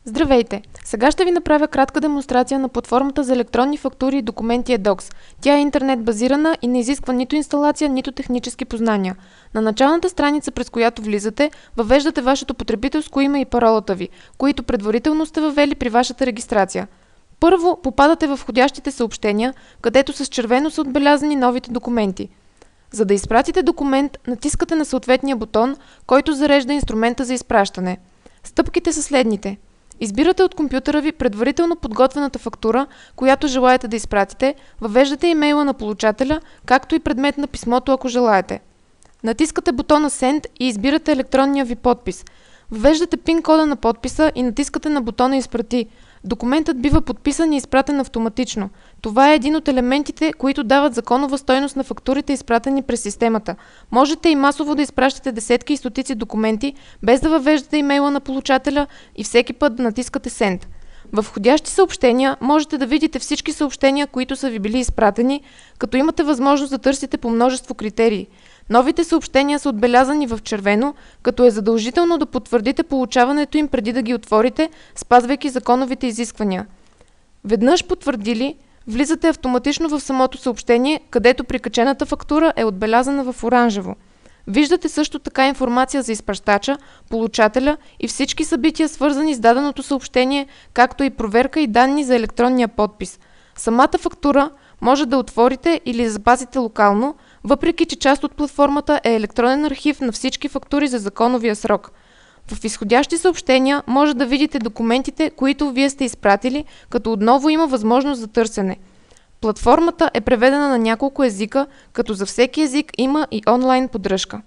Здравейте! Сега ще ви направя кратка демонстрация на платформата за електронни фактури и документи eDocs. Тя е интернет базирана и не изисква нито инсталация, нито технически познания. На началната страница, през която влизате, въвеждате вашето потребителско име и паролата ви, които предварително сте въвели при вашата регистрация. Първо попадате в входящите съобщения, където с червено са отбелязани новите документи. За да изпратите документ, натискате на съответния бутон, който зарежда инструмента за изпращане. Стъпките са следните. Избирате от компютъра ви предварително подготвената фактура, която желаете да изпратите, въвеждате имейла на получателя, както и предмет на писмото, ако желаете. Натискате бутона Send и избирате електронния ви подпис. Въвеждате PIN кода на подписа и натискате на бутона Изпрати. Документът бива подписан и изпратен автоматично. Това е един от елементите, които дават законова стойност на фактурите, изпратени през системата. Можете и масово да изпращате десетки и стотици документи, без да въвеждате имейла на получателя и всеки път да натискате Send. В входящи съобщения можете да видите всички съобщения, които са ви били изпратени, като имате възможност да търсите по множество критерии. Новите съобщения са отбелязани в червено, като е задължително да потвърдите получаването им преди да ги отворите, спазвайки законовите изисквания. Веднъж потвърдили, влизате автоматично в самото съобщение, където прикачената фактура е отбелязана в оранжево. Виждате също така информация за изпращача, получателя и всички събития, свързани с даденото съобщение, както и проверка и данни за електронния подпис. Самата фактура може да отворите или запазите локално, въпреки че част от платформата е електронен архив на всички фактури за законовия срок. В изходящи съобщения може да видите документите, които вие сте изпратили, като отново има възможност за търсене. Платформата е преведена на няколко езика, като за всеки език има и онлайн поддръжка.